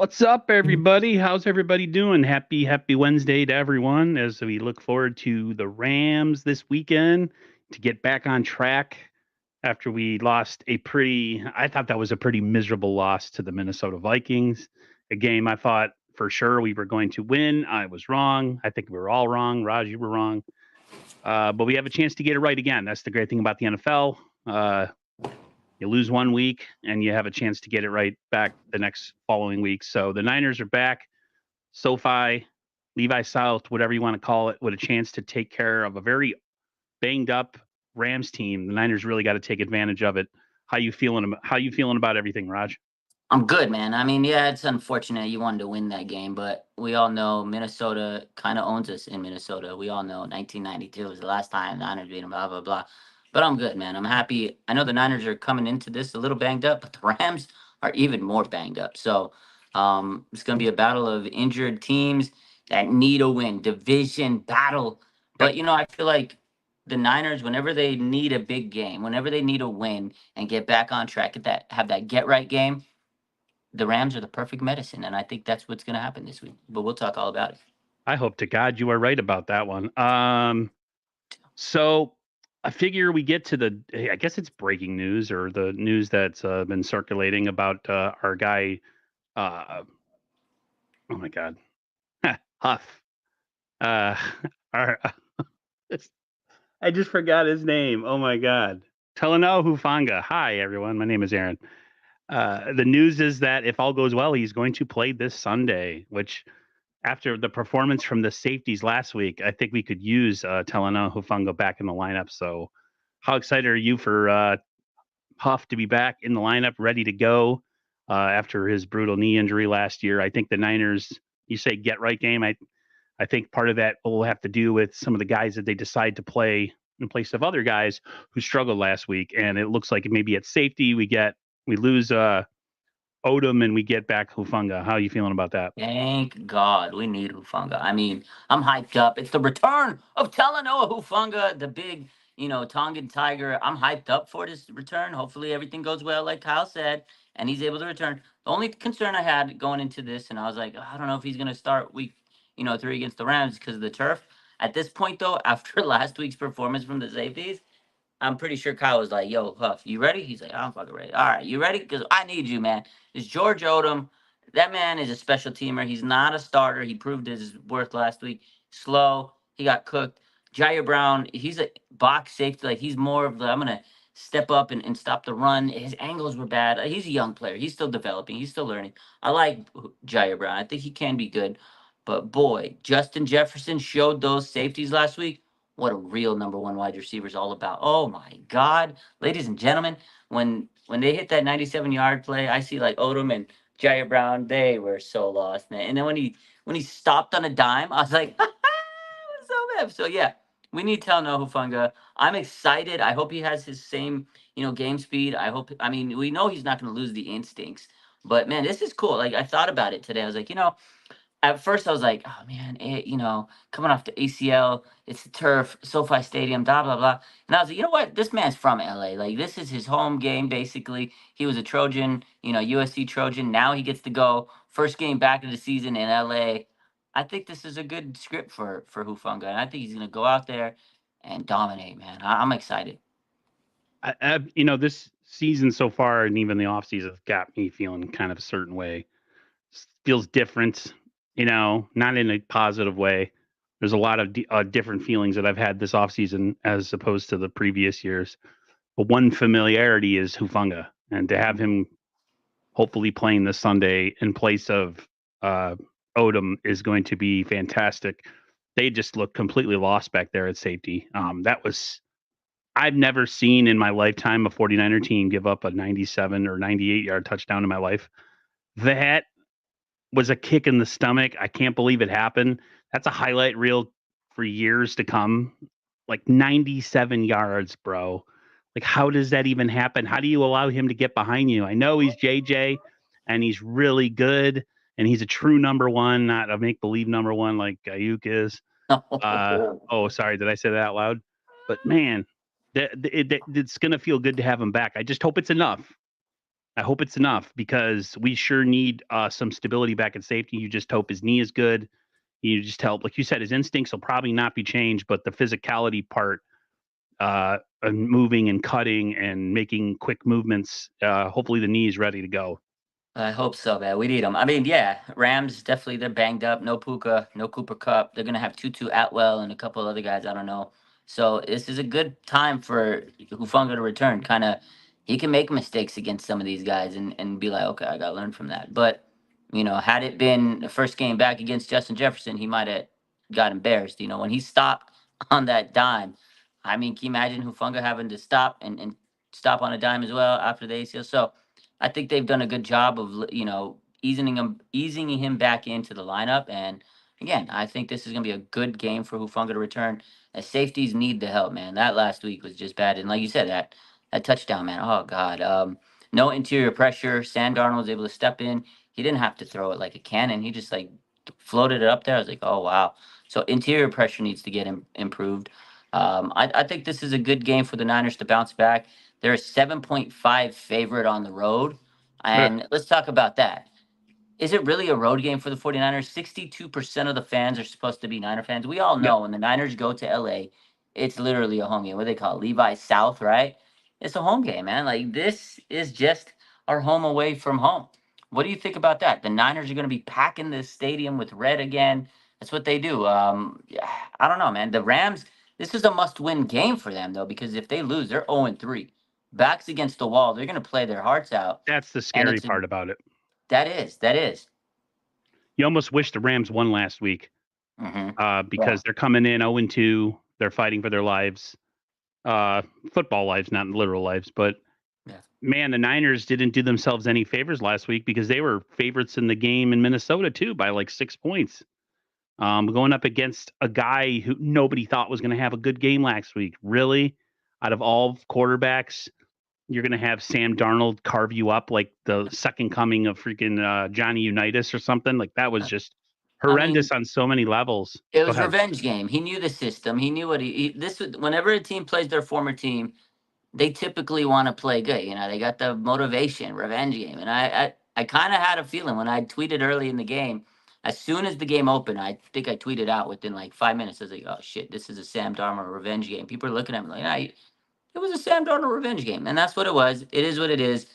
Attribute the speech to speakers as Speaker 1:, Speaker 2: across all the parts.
Speaker 1: What's up, everybody? How's everybody doing? Happy Wednesday to everyone as we look forward to the Rams this weekend to get back on track after we lost I thought that was a pretty miserable loss to the Minnesota Vikings. A game I thought for sure we were going to win. I was wrong. I think we were all wrong. Raj, you were wrong. But we have a chance to get it right again. That's the great thing about the NFL. You lose one week and you have a chance to get it right back the next following week. So the Niners are back. SoFi, Levi South, whatever you want to call it, with a chance to take care of a very banged up Rams team. The Niners really got to take advantage of it. How you feeling about everything, Raj?
Speaker 2: I'm good, man. I mean, yeah, it's unfortunate you wanted to win that game, but we all know Minnesota kind of owns us in Minnesota. We all know 1992 was the last time the Niners beat them, blah, blah, blah. But I'm good, man. I'm happy. I know the Niners are coming into this a little banged up, but the Rams are even more banged up. So it's going to be a battle of injured teams that need a win, division battle.
Speaker 1: Yep.
Speaker 2: But, I feel like the Niners, whenever they need a big game, whenever they need a win and get back on track, have that get right game, the Rams are the perfect medicine, and I think that's what's going to happen this week. But we'll talk all about it.
Speaker 1: I hope to God you are right about that one. So I figure we get to I guess it's breaking news or the news that's been circulating about our guy. Uh, oh my God, Huff. Uh, our, I just forgot his name. Oh my God. Talanoa Hufanga. Hi, everyone. My name is Aaron. The news is that if all goes well, he's going to play this Sunday, which after the performance from the safeties last week, I think we could use Talanoa Hufanga back in the lineup. So, how excited are you for Huff to be back in the lineup, ready to go after his brutal knee injury last year? I think the Niners, you say get right game. I think part of that will have to do with some of the guys that they decide to play in place of other guys who struggled last week. And it looks like maybe at safety we lose Odom and we get back Hufanga. How are you feeling about that?
Speaker 2: Thank God we need Hufanga. I mean, I'm hyped up. It's the return of Talanoa Hufanga, the big, Tongan Tiger. I'm hyped up for this return. Hopefully everything goes well, like Kyle said, and he's able to return. The only concern I had going into this, and I was like, I don't know if he's going to start week, 3 against the Rams because of the turf. At this point, though, after last week's performance from the safeties, I'm pretty sure Kyle was like, "Yo, Huff, you ready?" He's like, "I'm fucking ready." All right, you ready? Because I need you, man. It's George Odom. That man is a special teamer. He's not a starter. He proved his worth last week. Slow. He got cooked. Jair Brown. He's a box safety. Like he's more of the. I'm gonna step up and stop the run. His angles were bad. He's a young player. He's still developing. He's still learning. I like Jair Brown. I think he can be good. But boy, Justin Jefferson showed those safeties last week what a real number one wide receiver is all about. Oh my God, ladies and gentlemen, when they hit that 97-yard play, I see like Odom and Jair Brown. They were so lost, man. And then when he stopped on a dime, I was like, so bad. So yeah, we need Talanoa Hufanga. I'm excited. I hope he has his same game speed. I hope. I mean, we know he's not going to lose the instincts. But man, this is cool. Like I thought about it today. I was like, at first I was like, oh man, coming off the ACL, it's the turf, SoFi Stadium, blah blah blah. And I was like, you know what? This man's from LA. Like this is his home game basically. He was a Trojan, USC Trojan. Now he gets to go first game back of the season in LA. I think this is a good script for Hufanga, and I think he's gonna go out there and dominate, man. I'm excited.
Speaker 1: This season so far and even the off season has got me feeling kind of a certain way. Feels different, not in a positive way. There's a lot of different feelings that I've had this off season as opposed to the previous years. But one familiarity is Hufanga, and to have him hopefully playing this Sunday in place of uh, Odom is going to be fantastic. They just look completely lost back there at safety. I've never seen in my lifetime a 49er team give up a 97 or 98-yard touchdown in my life. That was a kick in the stomach. I can't believe it happened. That's a highlight reel for years to come. Like 97 yards, bro. Like, how does that even happen? How do you allow him to get behind you? I know he's JJ and he's really good and he's a true number one, not a make believe number one like Ayuk is. Oh, sorry. Did I say that out loud? But man, it's going to feel good to have him back. I just hope it's enough. I hope it's enough because we sure need some stability back at safety. You just hope his knee is good. You just help, like you said, his instincts will probably not be changed, but the physicality part, and moving and cutting and making quick movements, hopefully the knee is ready to go.
Speaker 2: I hope so, man. We need them. I mean, yeah, Rams definitely they're banged up. No Puka, no Cooper Cup. They're gonna have Tutu Atwell and a couple other guys. I don't know. So this is a good time for Hufunga to return. Kind of, he can make mistakes against some of these guys and be like, okay, I gotta learn from that. But had it been the first game back against Justin Jefferson, he might have got embarrassed. When he stopped on that dime. I mean, can you imagine Hufunga having to stop and stop on a dime as well after the ACL? So I think they've done a good job of easing him back into the lineup. And again, I think this is gonna be a good game for Hufanga to return. As safeties need the help, man. That last week was just bad, and like you said, that touchdown, man. Oh God, no interior pressure. Sam Darnold was able to step in. He didn't have to throw it like a cannon. He just like floated it up there. I was like, oh wow. So interior pressure needs to get improved. I think this is a good game for the Niners to bounce back. They're a 7.5 favorite on the road.
Speaker 1: Ugh.
Speaker 2: And let's talk about that. Is it really a road game for the 49ers? 62% of the fans are supposed to be Niner fans. We all
Speaker 1: Yep.
Speaker 2: know when the Niners go to LA, it's literally a home game. What do they call it? Levi South, right? It's a home game, man. Like this is just our home away from home. What do you think about that? The Niners are going to be packing this stadium with red again. That's what they do. Yeah, I don't know, man. The Rams, this is a must-win game for them though, because if they lose, they're 0-3. Backs against the wall. They're going to play their hearts out,
Speaker 1: That's the
Speaker 2: and
Speaker 1: scary part about it.
Speaker 2: that is.
Speaker 1: You almost wish the Rams won last week,
Speaker 2: Mm-hmm. Yeah.
Speaker 1: because they're coming in 0-2. They're fighting for their lives, uh, football lives, not literal lives. But
Speaker 2: Yeah.
Speaker 1: man, the Niners didn't do themselves any favors last week because they were favorites in the game in Minnesota too by like 6 points. Going up against a guy who nobody thought was going to have a good game last week. Really, out of all quarterbacks, you're going to have Sam Darnold carve you up like the second coming of freaking Johnny Unitas or something. Like that was
Speaker 2: Uh,
Speaker 1: just
Speaker 2: I mean,
Speaker 1: horrendous on so many levels.
Speaker 2: it
Speaker 1: Go
Speaker 2: was
Speaker 1: ahead.
Speaker 2: revenge game. He knew the system. He knew what this was. Whenever a team plays their former team, they typically want to play good. They got the motivation, revenge game. And I kind of had a feeling when I tweeted early in the game. As soon as the game opened, I think I tweeted out within like 5 minutes. I was like, "Oh shit, this is a Sam Darnold revenge game." People are looking at me like, it was a Sam Darnold revenge game," and that's what it was. It is what it is.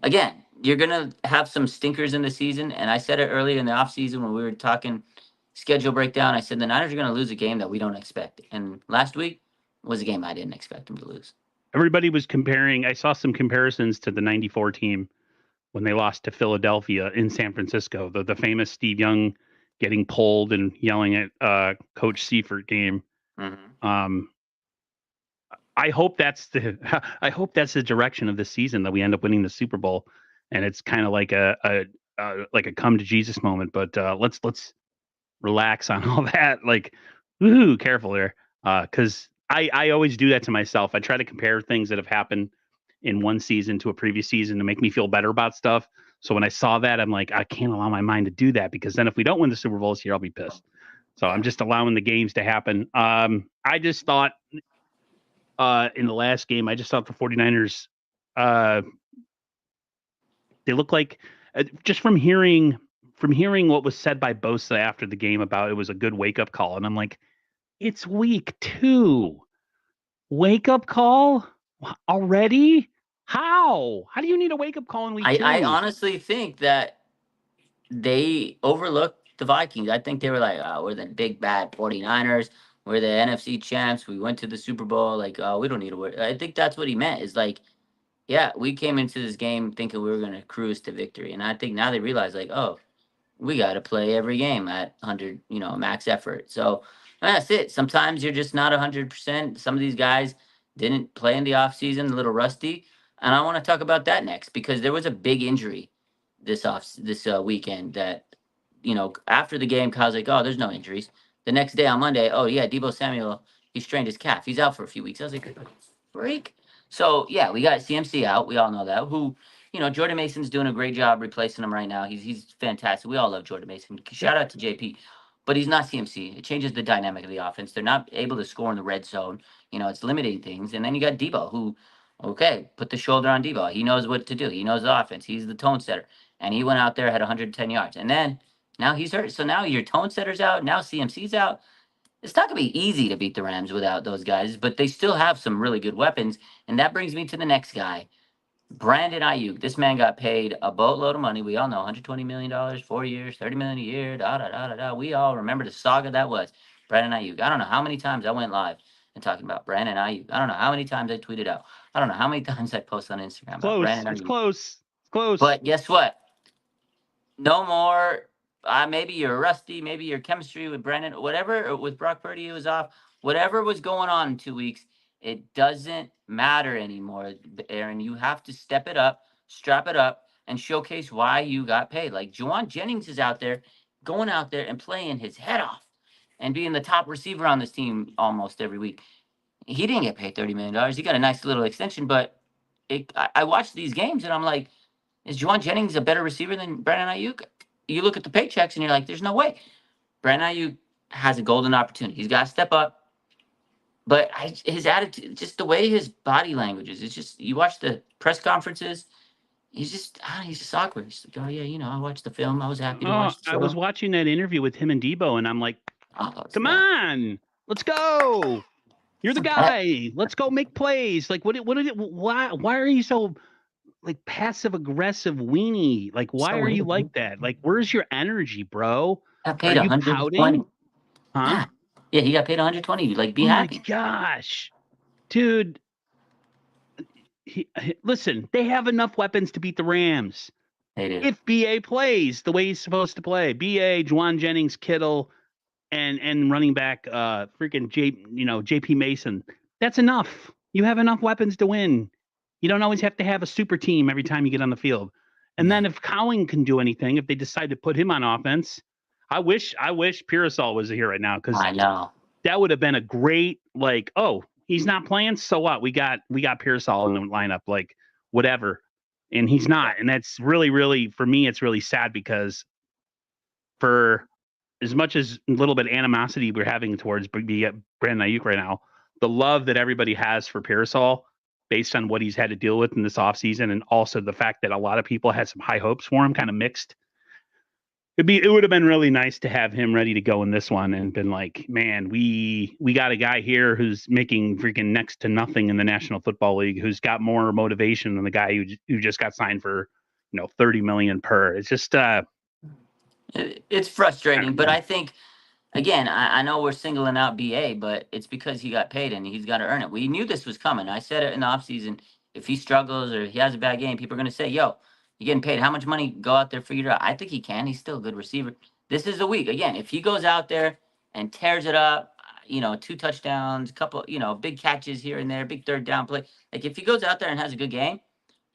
Speaker 2: Again, you're gonna have some stinkers in the season, and I said it earlier in the offseason when we were talking schedule breakdown. I said the Niners are gonna lose a game that we don't expect, and last week was a game I didn't expect them to lose.
Speaker 1: Everybody was comparing. I saw some comparisons to the '94 team when they lost to Philadelphia in San Francisco. The famous Steve Young getting pulled and yelling at Coach Seifert game.
Speaker 2: Hmm.
Speaker 1: Um, I hope that's the I hope that's the direction of this season, that we end up winning the Super Bowl, and it's kind of like a come to Jesus moment. But let's relax on all that. Like, woohoo, careful there, because I always do that to myself. I try to compare things that have happened in one season to a previous season to make me feel better about stuff. So when I saw that, I'm like, I can't allow my mind to do that, because then if we don't win the Super Bowl this year, I'll be pissed. So I'm
Speaker 2: Yeah.
Speaker 1: just allowing the games to happen. I just thought in the last game, I just thought the 49ers, uh, they look like, just from hearing what was said by Bosa after the game about it was a good wake up call, and I'm like, it's week 2, wake up call already? How? How do you need a wake up call in week
Speaker 2: I
Speaker 1: 2?
Speaker 2: honestly think that they overlooked the Vikings. I think they were like, we're the big bad 49ers. We're the NFC champs. We went to the Super Bowl. Like, we don't need to worry. I think that's what he meant. Is like, yeah, we came into this game thinking we were going to cruise to victory. And I think now they realize, like, oh, we got to play every game at 100, max effort. So that's it. Sometimes you're just not 100%. Some of these guys didn't play in the offseason, a little rusty. And I want to talk about that next because there was a big injury this weekend that, after the game, Kyle's like, oh, there's no injuries. The next day on Monday, oh, yeah, Debo Samuel, he strained his calf. He's out for a few weeks. I was like, freak. So, yeah, we got CMC out. We all know that. Jordan Mason's doing a great job replacing him right now. He's fantastic. We all love Jordan Mason.
Speaker 1: Yep.
Speaker 2: Shout out to JP. But he's not CMC. It changes the dynamic of the offense. They're not able to score in the red zone. It's limiting things. And then you got Debo, who Okay, put the shoulder on Debo. He knows what to do. He knows the offense. He's the tone setter. And he went out there, had 110 yards. And then now he's hurt. So now your tone setter's out. Now CMC's out. It's not going to be easy to beat the Rams without those guys, but they still have some really good weapons. And that brings me to the next guy, Brandon Ayuk. This man got paid a boatload of money. We all know $120 million, 4 years, $30 million a year, da da da da da. We all remember the saga that was Brandon Ayuk. I don't know how many times I went live and talking about Brandon Ayuk. I don't know how many times I tweeted out. I don't know how many times I posted on Instagram about
Speaker 1: Close.
Speaker 2: Brandon
Speaker 1: It's
Speaker 2: Ayuk.
Speaker 1: close. It's close.
Speaker 2: But guess what? No more. Maybe your rusty, maybe your chemistry with Brandon, whatever, with Brock Purdy, it was off. Whatever was going on in 2 weeks, it doesn't matter anymore, Aaron. You have to step it up, strap it up, and showcase why you got paid. Like Juwan Jennings is out there, going out there and playing his head off and being the top receiver on this team almost every week. He didn't get paid $30 million. He got a nice little extension, but I watched these games and I'm like, is Juwan Jennings a better receiver than Brandon Ayuk? You look at the paychecks and you're like, there's no way. Brandon Ayuk has a golden opportunity. He's got to step up. But his attitude, just the way his body language is, it's just, you watch the press conferences, he's just awkward. He's like, oh, yeah, I watched the film. I was happy to watch the show.
Speaker 1: I was watching that interview with him and Debo, and I'm like, come on, let's go. You're the guy. Let's go make plays. Like, why are you so like passive aggressive weenie? Like, why are you like that? Like, where's your energy, bro?
Speaker 2: Got paid
Speaker 1: Are you
Speaker 2: 120.
Speaker 1: pouting? Huh?
Speaker 2: Yeah, he got paid 120. Like, be happy.
Speaker 1: Oh my gosh, dude. Listen, they have enough weapons to beat the Rams.
Speaker 2: They do.
Speaker 1: If BA plays the way he's supposed to play, BA, Juwan Jennings, Kittle, and running back freaking JP Mason, that's enough. You have enough weapons to win. You don't always have to have a super team every time you get on the field. And then if Cowing can do anything, if they decide to put him on offense, I wish Pearsall was here right now, because
Speaker 2: I know
Speaker 1: that would have been a great, like, oh, he's not playing, so what? We got Pearsall in the lineup, like, whatever. And he's not. And that's really, really, for me, it's really sad, because for as much as a little bit of animosity we're having towards Brandon Ayuk right now, the love that everybody has for Pearsall, based on what he's had to deal with in this offseason, and also the fact that a lot of people had some high hopes for him, kind of mixed. It would have been really nice to have him ready to go in this one and been like, man, we got a guy here who's making freaking next to nothing in the National Football League, who's got more motivation than the guy who just got signed for, $30 million per. It's just
Speaker 2: it's frustrating, but I think, again, I know we're singling out BA, but it's because he got paid and he's got to earn it. We knew this was coming. I said it in the offseason. If he struggles or he has a bad game, people are going to say, yo, you're getting paid. How much money? Go out there, figure it out. I think he can. He's still a good receiver. This is the week. Again, if he goes out there and tears it up, 2 touchdowns, couple, big catches here and there, big third down play. Like, if he goes out there and has a good game,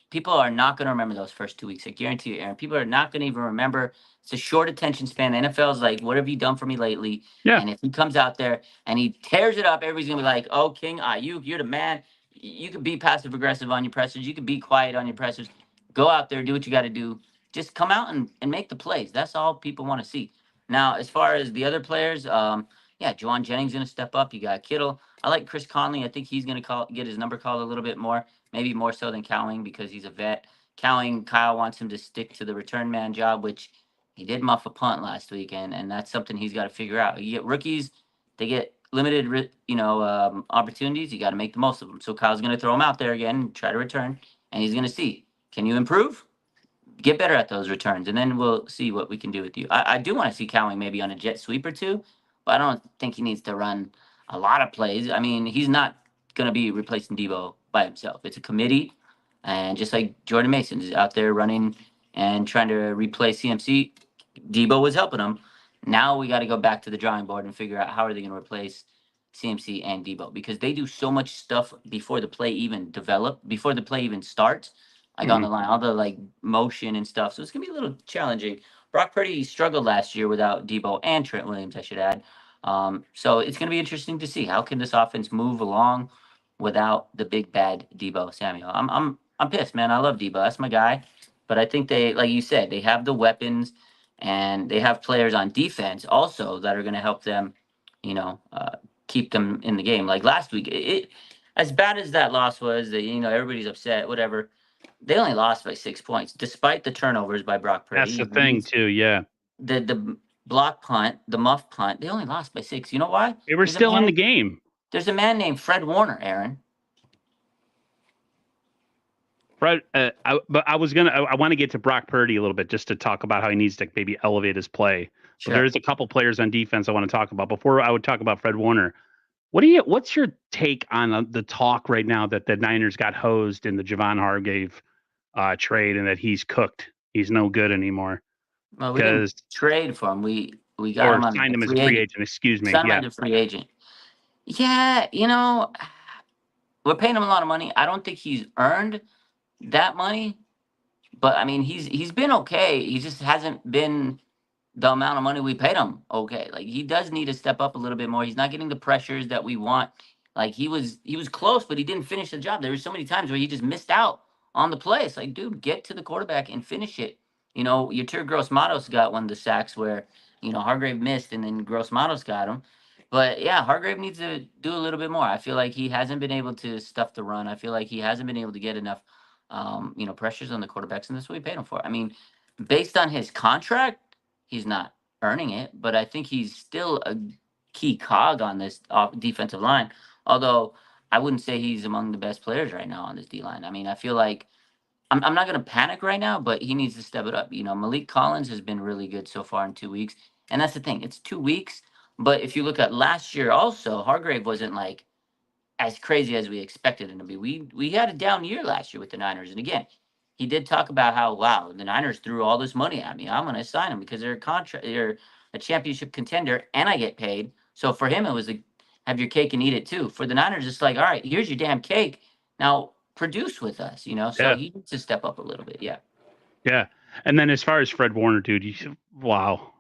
Speaker 2: people are not going to remember those first 2 weeks. I guarantee you, Aaron. People are not going to even remember. It's a short attention span. The NFL is like, what have you done for me lately?
Speaker 1: Yeah.
Speaker 2: And if he comes out there and he tears it up, everybody's going to be like, oh, King Ayuk, you're the man. You could be passive aggressive on your pressers. You could be quiet on your pressers. Go out there, do what you got to do. Just come out and make the plays. That's all people want to see. Now, as far as the other players, Juwan Jennings going to step up. You got Kittle. I like Chris Conley. I think he's going to get his number called a little bit more. Maybe more so than Cowing, because he's a vet. Kyle wants him to stick to the return man job, which he did muff a punt last week, and that's something he's got to figure out. You get rookies, they get limited, opportunities. You got to make the most of them. So Kyle's going to throw him out there again and try to return, and he's going to see, can you improve? Get better at those returns, and then we'll see what we can do with you. I do want to see Cowing maybe on a jet sweep or two, but I don't think he needs to run a lot of plays. I mean, he's not going to be replacing Debo by himself. It's a committee, and just like Jordan Mason is out there running and trying to replace CMC, Debo was helping him. Now we got to go back to the drawing board and figure out how are they going to replace CMC and Debo, because they do so much stuff before the play even starts, like on the line, all the like motion and stuff. So it's gonna be a little challenging. Brock Purdy struggled last year without Debo and Trent Williams, I should add. So it's gonna be interesting to see how can this offense move along without the big bad Debo Samuel. I'm pissed, man. I love Debo. That's my guy. But I think they, like you said, they have the weapons and they have players on defense also that are gonna help them, keep them in the game. Like last week, as bad as that loss was, that everybody's upset, whatever. They only lost by 6 points, despite the turnovers by Brock
Speaker 1: That's
Speaker 2: Purdy.
Speaker 1: the thing too. Yeah,
Speaker 2: The block punt, the muff punt. They only lost by 6. You know why?
Speaker 1: they were
Speaker 2: There's a
Speaker 1: still in the
Speaker 2: man.
Speaker 1: game.
Speaker 2: There's a man named Fred Warner, Aaron.
Speaker 1: Right, but I want to get to Brock Purdy a little bit just to talk about how he needs to maybe elevate his play. But
Speaker 2: Sure.
Speaker 1: there's a couple players on defense I want to talk about before I would talk about Fred Warner. What's your take on the talk right now that the Niners got hosed in the Javon Hargrave trade and that he's cooked? He's no good anymore
Speaker 2: Well, we didn't
Speaker 1: because
Speaker 2: trade for him. We got
Speaker 1: or
Speaker 2: him on
Speaker 1: signed
Speaker 2: a
Speaker 1: him as a
Speaker 2: free
Speaker 1: free
Speaker 2: agent.
Speaker 1: agent. Excuse me.
Speaker 2: Signed him
Speaker 1: Yeah,
Speaker 2: as a free agent. Yeah, we're paying him a lot of money. I don't think he's earned that money, but I mean, he's been okay. He just hasn't been the amount of money we paid him okay. Like, he does need to step up a little bit more. He's not getting the pressures that we want. Like, he was close, but he didn't finish the job. There were so many times where he just missed out on the play. It's like, dude, get to the quarterback and finish it. Your Yetur Gross-Matos got one of the sacks where Hargrave missed, and then Gross-Matos got him. But yeah, Hargrave needs to do a little bit more. I feel like he hasn't been able to stuff the run. I feel like he hasn't been able to get enough pressures on the quarterbacks, and that's what we paid him for. I mean, based on his contract, he's not earning it, but I think he's still a key cog on this defensive line. Although I wouldn't say he's among the best players right now on this D line. I mean, I feel like I'm not going to panic right now, but he needs to step it up. Malik Collins has been really good so far in 2 weeks. And that's the thing, it's 2 weeks. But if you look at last year also, Hargrave wasn't like as crazy as we expected him to be. We had a down year last year with the Niners. And again, he did talk about how, wow, the Niners threw all this money at me. I'm going to sign him because they're a championship contender and I get paid. So for him, it was like, have your cake and eat it too. For the Niners, it's like, all right, here's your damn cake. Now produce with us, So
Speaker 1: yeah,
Speaker 2: he needs to step up a little bit. Yeah.
Speaker 1: yeah. And then as far as Fred Warner, dude, wow.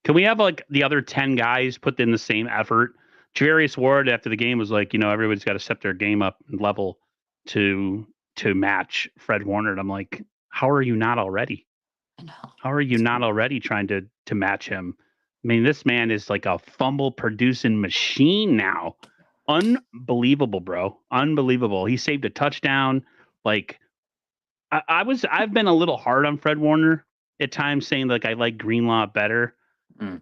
Speaker 1: Can we have like the other 10 guys put in the same effort? Javarius Ward after the game was like, everybody's got to step their game up and level to match Fred Warner. And I'm like, how are you not already?
Speaker 2: I know.
Speaker 1: How are you not already trying to match him? I mean, this man is like a fumble producing machine now. Unbelievable, bro. Unbelievable. He saved a touchdown. Like I've been a little hard on Fred Warner at times, saying like I like Greenlaw better.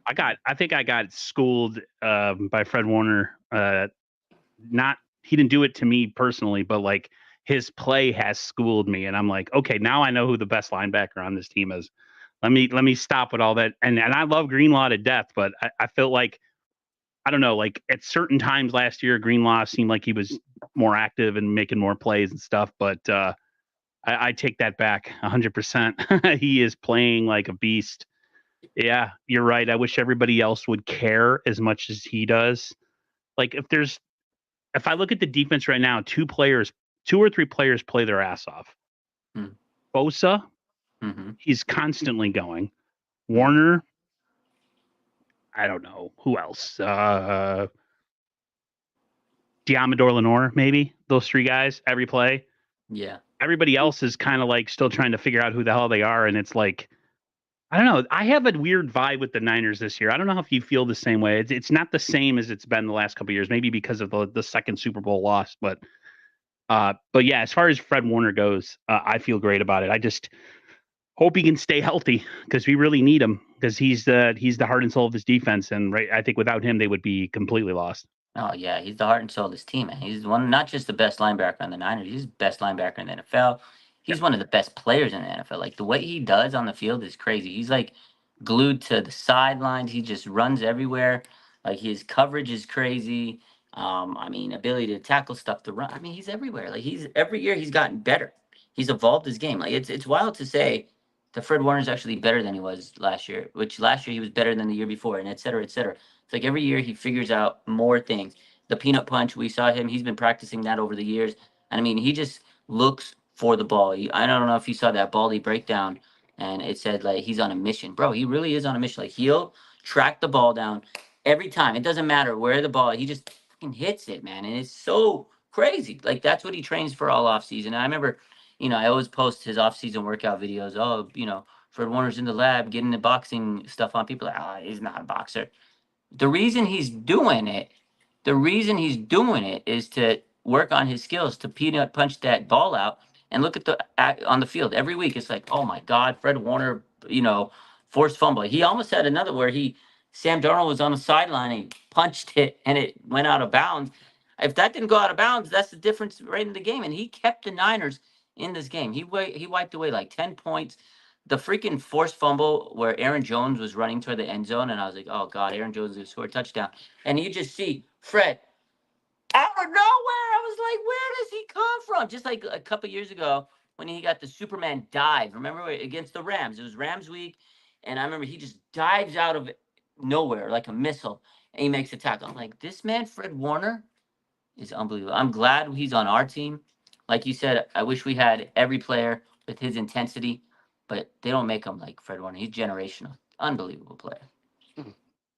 Speaker 1: I think I got schooled by Fred Warner. He didn't do it to me personally, but like his play has schooled me, and I'm like, okay, now I know who the best linebacker on this team is. Let me stop with all that. And I love Greenlaw to death, but I feel like I don't know, like at certain times last year, Greenlaw seemed like he was more active and making more plays and stuff, but I take that back 100%. He is playing like a beast. Yeah, you're right. I wish everybody else would care as much as he does. Like if I look at the defense right now, two or three players play their ass off.
Speaker 2: Mm.
Speaker 1: Bosa, he's constantly going. Warner, I don't know who else. Diamador Lenore, maybe those three guys every play.
Speaker 2: Yeah.
Speaker 1: Everybody else is kind of like still trying to figure out who the hell they are, and it's like I don't know. I have a weird vibe with the Niners this year. I don't know if you feel the same way. It's not the same as it's been the last couple of years, maybe because of the second Super Bowl loss. But yeah, as far as Fred Warner goes, I feel great about it. I just hope he can stay healthy because we really need him because he's the heart and soul of this defense. And right, I think without him, they would be completely lost.
Speaker 2: Oh yeah, he's the heart and soul of this team, man. He's not just the best linebacker on the Niners. He's the best linebacker in the NFL.
Speaker 1: Yeah.
Speaker 2: He's one of the best players in the NFL. Like, the way he does on the field is crazy. He's like glued to the sidelines. He just runs everywhere. Like, his coverage is crazy. I mean, ability to tackle stuff to run. I mean, he's everywhere. Like, he's every year he's gotten better. He's evolved his game. Like, it's wild to say that Fred Warner's actually better than he was last year. Which last year he was better than the year before, and et cetera, et cetera. It's like every year he figures out more things. The peanut punch, we saw him. He's been practicing that over the years. And I mean, he just looks for the ball. I don't know if you saw that Baldy breakdown, and it said like he's on a mission. Bro, he really is on a mission. Like, he'll track the ball down every time. It doesn't matter where the ball, he just fucking hits it, man. And it's so crazy. Like, that's what he trains for all off season. And I remember, I always post his off season workout videos. Oh, Fred Warner's in the lab getting the boxing stuff on. People are like, he's not a boxer. The reason he's doing it is to work on his skills to peanut punch that ball out. And look at on the field every week. It's like, oh my God, Fred Warner, forced fumble. He almost had another where Sam Darnold was on the sideline and he punched it and it went out of bounds. If that didn't go out of bounds, that's the difference right in the game. And he kept the Niners in this game. He wiped away like 10 points. The freaking forced fumble where Aaron Jones was running toward the end zone, and I was like, oh God, Aaron Jones is going to score a touchdown. And you just see Fred out of nowhere. I was like, where does he come from? Just like a couple years ago when he got the Superman dive. Remember against the Rams? It was Rams week, and I remember he just dives out of nowhere like a missile, and he makes a tackle. I'm like, this man, Fred Warner, is unbelievable. I'm glad he's on our team. Like you said, I wish we had every player with his intensity, but they don't make him like Fred Warner. He's generational. Unbelievable player.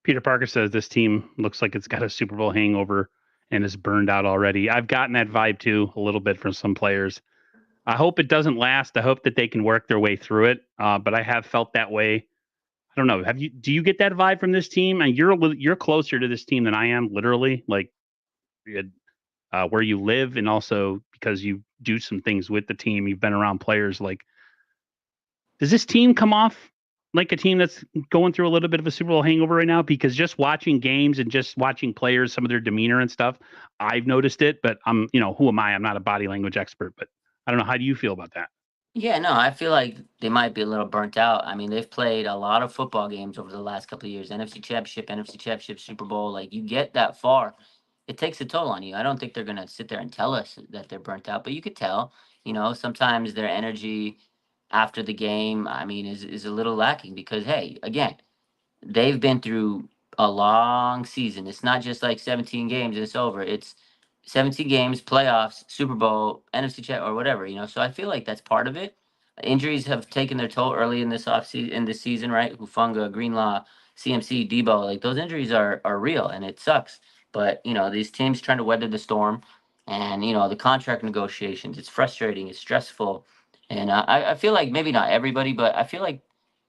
Speaker 1: Peter Parker says this team looks like it's got a Super Bowl hangover and is burned out already. I've gotten that vibe too a little bit from some players. I hope it doesn't last. I hope that they can work their way through it. But I have felt that way. I don't know. Do you get that vibe from this team? And you're closer to this team than I am, literally, like where you live, and also because you do some things with the team. You've been around players. Like, does this team come off like a team that's going through a little bit of a Super Bowl hangover right now? Because just watching games and just watching players, some of their demeanor and stuff, I've noticed it. But who am I? I'm not a body language expert, but I don't know. How do you feel about that?
Speaker 2: Yeah, no, I feel like they might be a little burnt out. I mean, they've played a lot of football games over the last couple of years. NFC Championship, Super Bowl. Like, you get that far, it takes a toll on you. I don't think they're gonna sit there and tell us that they're burnt out, but you could tell. Sometimes their energy after the game, I mean, is a little lacking because, hey, again, they've been through a long season. It's not just like 17 games and it's over. It's 17 games, playoffs, Super Bowl, NFC Champ, or whatever. So I feel like that's part of it. Injuries have taken their toll early in this season, right? Hufunga, Greenlaw, CMC, Debo, like those injuries are real and it sucks. But these teams trying to weather the storm, and the contract negotiations. It's frustrating. It's stressful, and I feel like maybe not everybody, but I feel like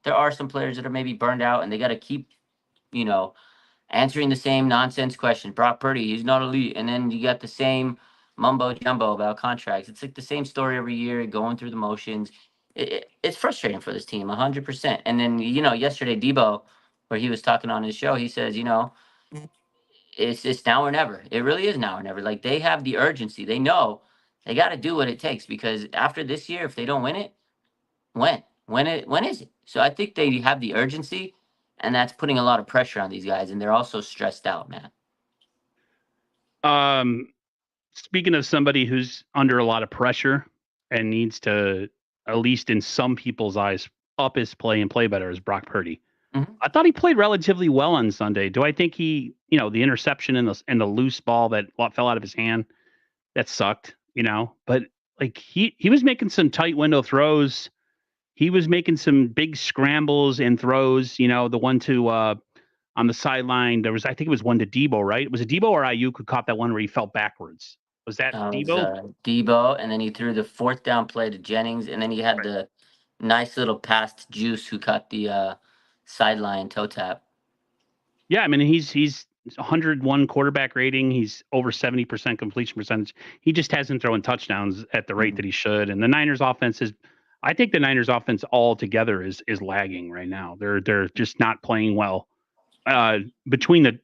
Speaker 2: there are some players that are maybe burned out, and they got to keep you know answering the same nonsense question. Brock Purdy, he's not elite. And then you got the same mumbo jumbo about contracts. It's like the same story every year, going through the motions. It's frustrating for this team, 100%. And then, yesterday, Debo, where he was talking on his show, he says, it's now or never. It really is now or never. Like, they have the urgency. They know they got to do what it takes because after this year, if they don't win it, when? When is it? So I think they have the urgency, and that's putting a lot of pressure on these guys, and they're also stressed out, man.
Speaker 1: Speaking of somebody who's under a lot of pressure and needs to, at least in some people's eyes, up his play and play better, is Brock Purdy.
Speaker 2: Mm-hmm.
Speaker 1: I thought he played relatively well on Sunday. Do I think the interception and the loose ball that fell out of his hand, that sucked, but like he was making some tight window throws. He was making some big scrambles and throws, the one to on the sideline. I think it was one to Debo, right? Was it Debo or Ayuk who caught that one where he fell backwards? Was that Debo?
Speaker 2: Debo, and then he threw the fourth down play to Jennings, and then he had the nice little pass to Juice, who caught the sideline toe tap.
Speaker 1: Yeah, I mean he's 101 quarterback rating. He's over 70% completion percentage. He just hasn't thrown touchdowns at the rate that he should. And the Niners offense I think the Niners offense altogether is lagging right now. They're just not playing well. Between the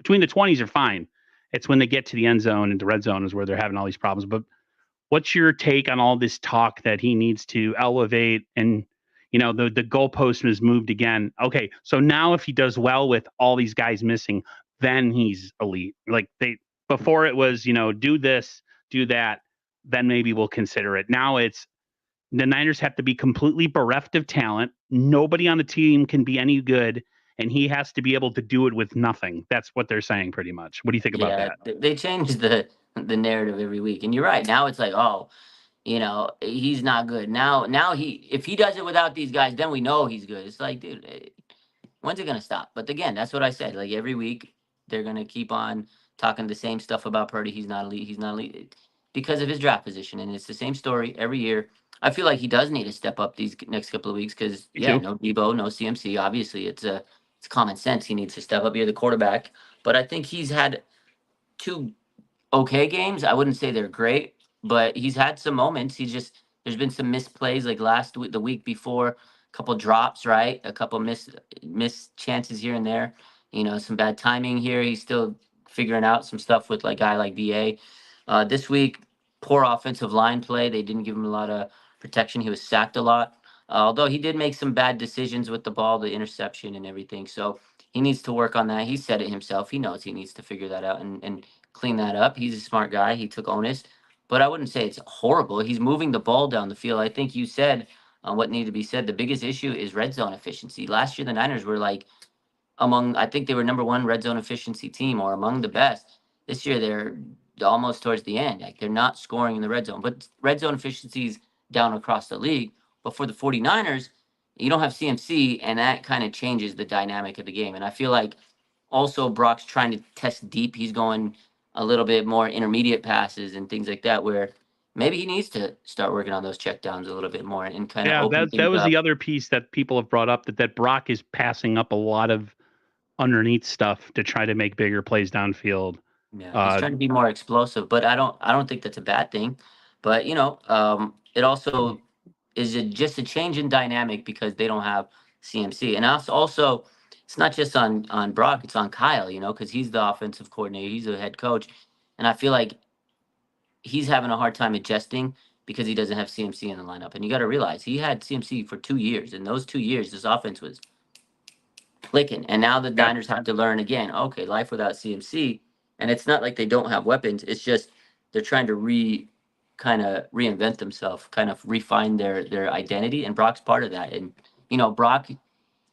Speaker 1: 20s are fine. It's when they get to the end zone and the red zone is where they're having all these problems. But what's your take on all this talk that he needs to elevate and the goalpost has moved again? Okay, so now if he does well with all these guys missing, then he's elite. Like before it was, do this, do that, then maybe we'll consider it. Now it's the Niners have to be completely bereft of talent. Nobody on the team can be any good, and he has to be able to do it with nothing. That's what they're saying pretty much. What do you think about that?
Speaker 2: They change the narrative every week. And you're right. Now it's like, oh, he's not good. Now if he does it without these guys, then we know he's good. It's like, dude, when's it gonna stop? But again, that's what I said. Like every week, they're gonna keep on talking the same stuff about Purdy. He's not elite. He's not elite because of his draft position, and it's the same story every year. I feel like he does need to step up these next couple of weeks because no Debo, no CMC. Obviously, it's common sense. He needs to step up. You're the quarterback, but I think he's had two okay games. I wouldn't say they're great, but he's had some moments. There's been some missed plays like last week, the week before, a couple drops, right? A couple missed chances here and there. Some bad timing here. He's still figuring out some stuff with like guy like BA. This week, poor offensive line play. They didn't give him a lot of protection. He was sacked a lot. Although he did make some bad decisions with the ball, the interception and everything. So he needs to work on that. He said it himself. He knows he needs to figure that out and clean that up. He's a smart guy. He took onus, but I wouldn't say it's horrible. He's moving the ball down the field. I think you said what needed to be said. The biggest issue is red zone efficiency. Last year, the Niners were like I think they were number one red zone efficiency team or among the best. This year, they're almost towards the end. Like they're not scoring in the red zone, but red zone efficiency is down across the league. But for the 49ers, you don't have CMC, and that kind of changes the dynamic of the game. And I feel like also Brock's trying to test deep. He's going a little bit more intermediate passes and things like that, where maybe he needs to start working on those checkdowns a little bit more and kind of
Speaker 1: Yeah,
Speaker 2: open
Speaker 1: that
Speaker 2: things
Speaker 1: was
Speaker 2: up.
Speaker 1: the other piece that people have brought up that Brock is passing up a lot of underneath stuff to try to make bigger plays downfield.
Speaker 2: Yeah, he's
Speaker 1: Uh,
Speaker 2: trying to be more explosive, but I don't think that's a bad thing. But it also is just a change in dynamic because they don't have CMC, and also it's not just on Brock, it's on Kyle, because he's the offensive coordinator, he's the head coach, and I feel like he's having a hard time adjusting because he doesn't have CMC in the lineup. And you got to realize he had CMC for 2 years, and those 2 years, this offense was clicking. And now the
Speaker 1: yeah,
Speaker 2: Niners have to learn again. Okay, life without CMC, and it's not like they don't have weapons. It's just they're trying to kind of reinvent themselves, kind of refine their identity. And Brock's part of that. And Brock,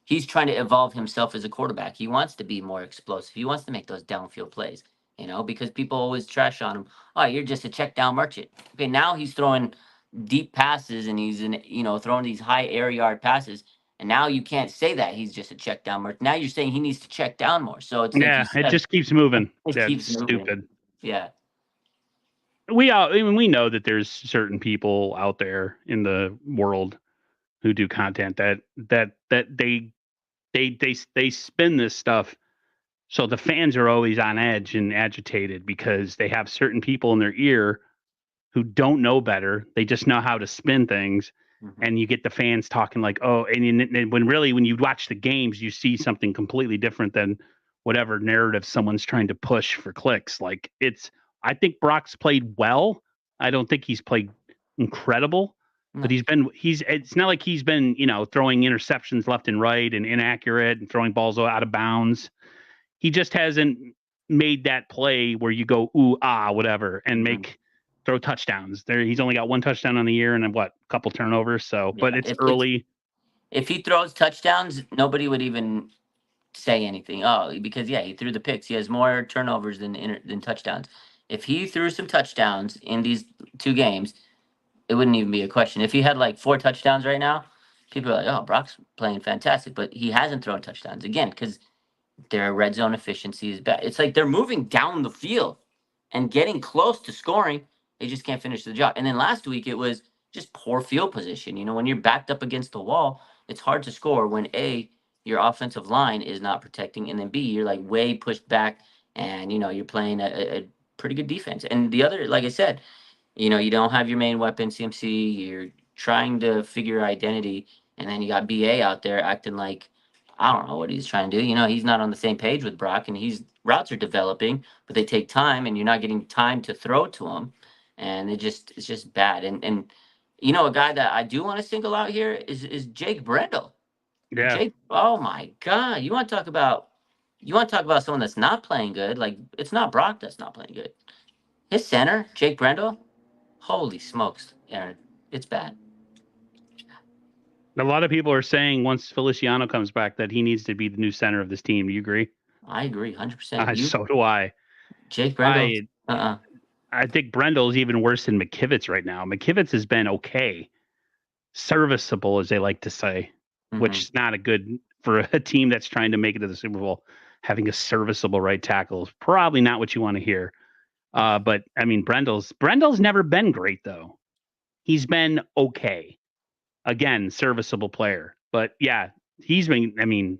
Speaker 2: he's trying to evolve himself as a quarterback. He wants to be more explosive. He wants to make those downfield plays. Because people always trash on him. Oh, you're just a check down merchant. Okay, now he's throwing deep passes and he's throwing these high air yard passes. And now you can't say that he's just a check down merchant. Now you're saying he needs to check down more. So it's like you
Speaker 1: yeah, it
Speaker 2: said,
Speaker 1: just keeps moving.
Speaker 2: it
Speaker 1: That's
Speaker 2: keeps moving.
Speaker 1: stupid.
Speaker 2: Yeah.
Speaker 1: We know that there's certain people out there in the world who do content that they spin this stuff so the fans are always on edge and agitated because they have certain people in their ear who don't know better. They just know how to spin things.
Speaker 2: Mhm.
Speaker 1: And you get the fans talking like, oh, and when really, when you watch the games, you see something completely different than whatever narrative someone's trying to push for clicks. Like I think Brock's played well. I don't think he's played incredible, but
Speaker 2: No.
Speaker 1: it's not like he's been, throwing interceptions left and right and inaccurate and throwing balls out of bounds. He just hasn't made that play where you go ooh whatever and
Speaker 2: Mhm.
Speaker 1: throw touchdowns. He's only got one touchdown on the year and a couple turnovers. So,
Speaker 2: Yeah.
Speaker 1: but it's
Speaker 2: If
Speaker 1: early.
Speaker 2: if he throws touchdowns, nobody would even say anything. Oh, because yeah, he threw the picks. He has more turnovers than touchdowns. If he threw some touchdowns in these 2 games, it wouldn't even be a question. If he had like 4 touchdowns right now, people are like, "Oh, Brock's playing fantastic," but he hasn't thrown touchdowns again because their red zone efficiency is bad. It's like they're moving down the field and getting close to scoring. They just can't finish the job. And then last week it was just poor field position. When you're backed up against the wall, it's hard to score when A, your offensive line is not protecting, and then B, you're like way pushed back and you're playing a pretty good defense. And the other, like I said, you don't have your main weapon, CMC. You're trying to figure your identity, and then you got BA out there acting like I don't know what he's trying to do. He's not on the same page with Brock, and he's routes are developing, but they take time, and you're not getting time to throw to him, and it's just bad. And a guy that I do want to single out here is Jake Brendel.
Speaker 1: Yeah.
Speaker 2: Jake, oh my God, you want to talk about someone that's not playing good? Like it's not Brock that's not playing good. His center, Jake Brendel. Holy smokes, Aaron. It's bad.
Speaker 1: A lot of people are saying once Feliciano comes back that he needs to be the new center of this team. Do you agree?
Speaker 2: I agree 100%.
Speaker 1: So do I.
Speaker 2: Jake Brendel,
Speaker 1: I
Speaker 2: uh-uh.
Speaker 1: I think Brendel's even worse than McKivitz right now. McKivitz has been okay, serviceable as they like to say, which
Speaker 2: hmm
Speaker 1: is not a good for a team that's trying to make it to the Super Bowl. Having a serviceable right tackle is probably not what you want to hear. But I mean, Brendel's never been great though. He's been okay. Again, serviceable player. But yeah, he's been. I mean,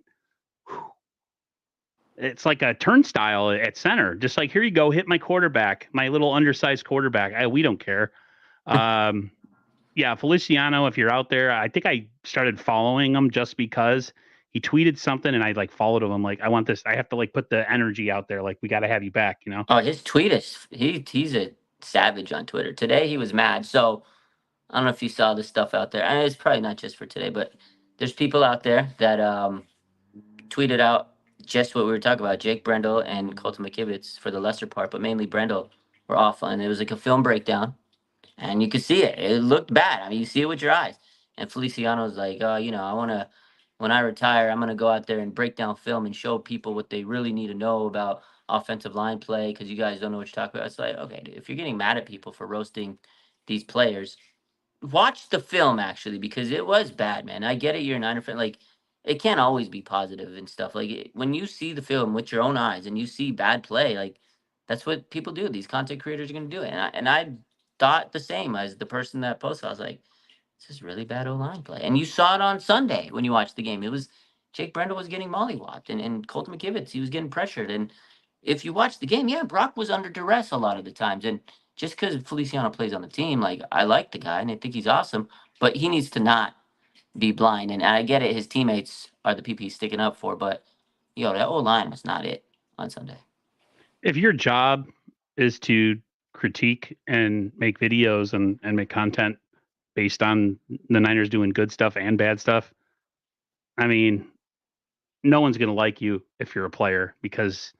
Speaker 1: it's like a turnstile at center. Just like, here you go, hit my quarterback, my little undersized quarterback. We don't care. Um, yeah, Feliciano, if you're out there, I think I started following him just because he tweeted something and I like followed him. I'm like, I want this. I have to like put the energy out there. Like, we got to have you back, you know?
Speaker 2: Oh, his tweet is he's a savage on Twitter. Today he was mad. So I don't know if you saw this stuff out there. And it's probably not just for today, but there's people out there that tweeted out just what we were talking about. Jake Brendel and Colton McKivitz for the lesser part, but mainly Brendel were awful. And it was like a film breakdown, and you could see it. It looked bad. I mean, you see it with your eyes. And Feliciano's like, oh, I want to, when I retire, I'm going to go out there and break down film and show people what they really need to know about offensive line play because you guys don't know what you're talking about. It's like, okay, dude, if you're getting mad at people for roasting these players, watch the film actually because it was bad, man. I get it, you're a Niner fan. Like, it can't always be positive and stuff. Like, when you see the film with your own eyes and you see bad play, like, that's what people do. These content creators are going to do it. And I thought the same as the person that posted. I was like, this is really bad O line play. And you saw it on Sunday when you watched the game. It was Jake Brendel was getting mollywopped, and Colton McKivitz, he was getting pressured. And if you watch the game, yeah, Brock was under duress a lot of the times. And just because Feliciano plays on the team, like, I like the guy and I think he's awesome, but he needs to not be blind. And I get it, his teammates are the people he's sticking up for, but that O line was not it on Sunday.
Speaker 1: If your job is to critique and make videos and make content based on the Niners doing good stuff and bad stuff, I mean, no one's going to like you if you're a player because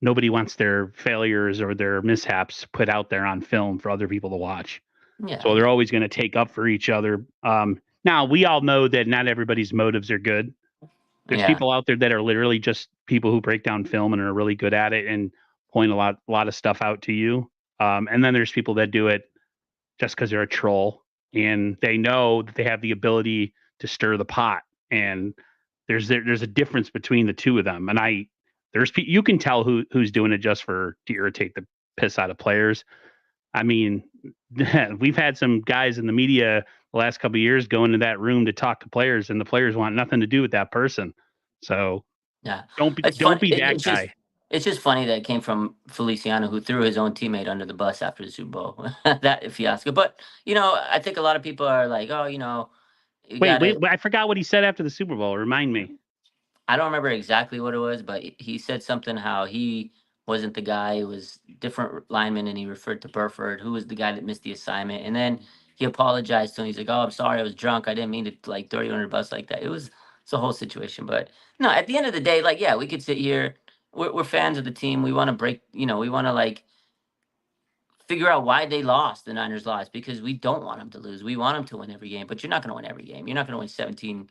Speaker 1: nobody wants their failures or their mishaps put out there on film for other people to watch.
Speaker 2: Yeah.
Speaker 1: So they're always going to take up for each other. Now, we all know that not everybody's motives are good. There's people out there that are literally just people who break down film and are really good at it and point a lot of stuff out to you. And then there's people that do it just because they're a troll and they know that they have the ability to stir the pot. And there's a difference between the two of them. And you can tell who's doing it just to irritate the piss out of players. I mean, we've had some guys in the media the last couple of years go into that room to talk to players, and the players want nothing to do with that person. So
Speaker 2: Yeah,
Speaker 1: don't be
Speaker 2: it's
Speaker 1: don't
Speaker 2: funny.
Speaker 1: be that guy.
Speaker 2: It's just funny that it came from Feliciano, who threw his own teammate under the bus after the Super Bowl. That fiasco. But I think a lot of people are like, oh, you
Speaker 1: Wait,
Speaker 2: gotta.
Speaker 1: I forgot what he said after the Super Bowl. Remind me.
Speaker 2: I don't remember exactly what it was, but he said something how he wasn't the guy. It was different lineman, and he referred to Burford, who was the guy that missed the assignment. And then he apologized to him. He's like, "Oh, I'm sorry, I was drunk. I didn't mean to like throw you under the bus like that." It's a whole situation. But no, at the end of the day, like, yeah, we could sit here. We're fans of the team. We want to break. We want to like figure out why they lost. The Niners lost because we don't want them to lose. We want them to win every game, but you're not going to win every game. You're not going to win 17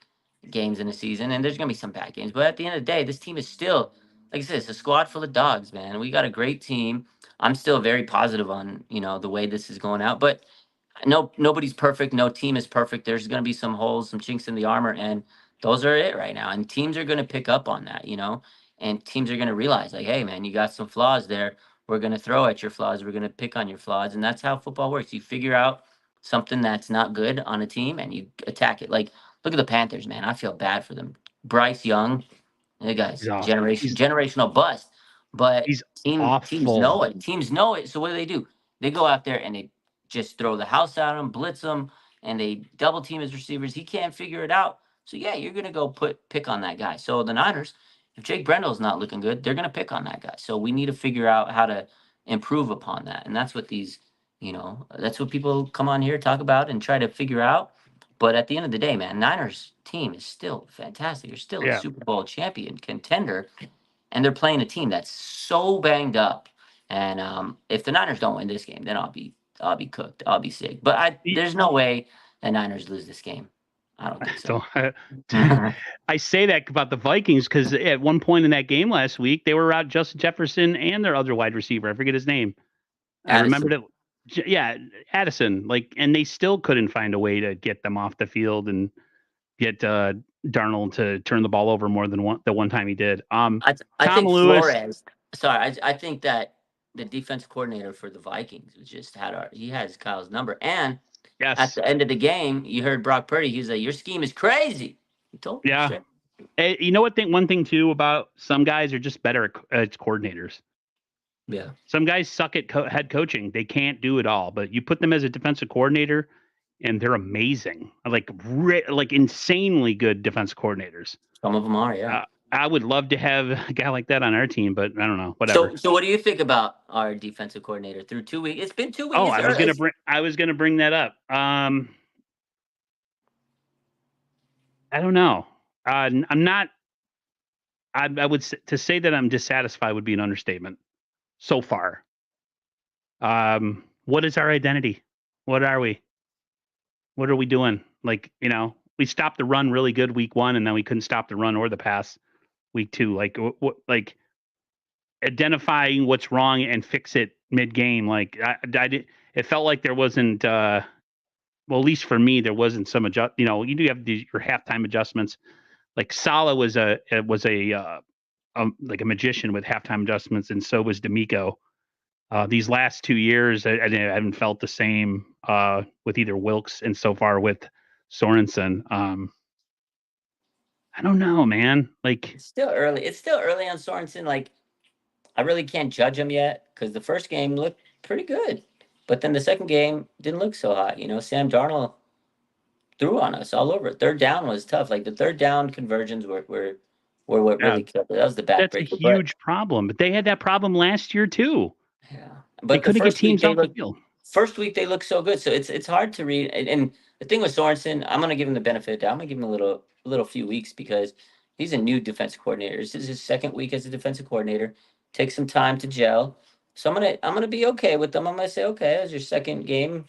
Speaker 2: games in a season, and there's going to be some bad games. But at the end of the day, this team is still, like I said, it's a squad full of dogs, man. We got a great team. I'm still very positive on the way this is going out, but no, nobody's perfect. No team is perfect. There's going to be some holes, some chinks in the armor, and those are it right now. And teams are going to pick up on that, and teams are going to realize, like, hey, man, you got some flaws there. We're going to throw at your flaws. We're going to pick on your flaws, and that's how football works. You figure out something that's not good on a team, and you attack it. Like, look at the Panthers, man. I feel bad for them. Bryce Young, the guy's
Speaker 1: He's awful.
Speaker 2: generational bust, but
Speaker 1: He's
Speaker 2: teams
Speaker 1: awful.
Speaker 2: know it. Teams know it. So what do? They go out there and they just throw the house at him, blitz him, and they double team his receivers. He can't figure it out. So yeah, you're gonna go pick on that guy. So the Niners, if Jake Brendel's not looking good, they're gonna pick on that guy. So we need to figure out how to improve upon that, and that's what that's what people come on here talk about and try to figure out. But at the end of the day, man, Niners team is still fantastic. They're still a Super Bowl champion contender, and they're playing a team that's so banged up. And if the Niners don't win this game, then I'll be cooked. I'll be sick. But there's no way the Niners lose this game. I don't think so.
Speaker 1: I say that about the Vikings because at one point in that game last week, they were out Justin Jefferson and their other wide receiver. I forget his name. I remembered it. Yeah, Addison. And they still couldn't find a way to get them off the field and get Darnold to turn the ball over more than the one time he did.
Speaker 2: I
Speaker 1: Tom
Speaker 2: think
Speaker 1: Lewis.
Speaker 2: Flores. Sorry, I think that the defensive coordinator for the Vikings just he has Kyle's number. And at the end of the game, you heard Brock Purdy. He was like, "Your scheme is crazy." He told him straight.
Speaker 1: You know what? One thing too about some guys are just better at coordinators.
Speaker 2: Yeah.
Speaker 1: Some guys suck at head coaching. They can't do it all. But you put them as a defensive coordinator, and they're amazing. Like insanely good defense coordinators.
Speaker 2: Some of them are, yeah.
Speaker 1: I would love to have a guy like that on our team, but I don't know. Whatever.
Speaker 2: So what do you think about our defensive coordinator through 2 weeks? It's been 2 weeks.
Speaker 1: Oh,
Speaker 2: It's early.
Speaker 1: I was gonna bring that up. I don't know. I'm not. I would to say that I'm dissatisfied would be an understatement. So far, what is our identity? What are we? What are we doing? Like, we stopped the run really good week 1, and then we couldn't stop the run or the pass week 2. Like, what? Like identifying what's wrong and fix it mid game. Like, I did. It felt like there wasn't. Well, at least for me, there wasn't some adjust. You do have your halftime adjustments. Like Salah was like a magician with halftime adjustments, and so was D'Amico. These last 2 years, I haven't felt the same with either Wilkes and so far with Sorensen. I don't know, man. Like,
Speaker 2: It's still early. It's still early on Sorensen. Like, I really can't judge him yet because the first game looked pretty good, but then the second game didn't look so hot. Sam Darnold threw on us all over. Third down was tough. Like the third down conversions were what
Speaker 1: yeah,
Speaker 2: really killed it. That was the
Speaker 1: that's a
Speaker 2: backbreaker. But
Speaker 1: huge problem. But they had that problem last year too.
Speaker 2: yeah,
Speaker 1: They
Speaker 2: but the
Speaker 1: couldn't get
Speaker 2: first week
Speaker 1: teams
Speaker 2: they
Speaker 1: off the
Speaker 2: look
Speaker 1: field.
Speaker 2: first week they look so good. So it's hard to read. And the thing with Sorensen, I'm gonna give him the benefit of the doubt. I'm gonna give him a little few weeks because he's a new defensive coordinator. This is his second week as a defensive coordinator. Takes some time to gel. So I'm gonna be okay with them. I'm gonna say, okay, that was your second game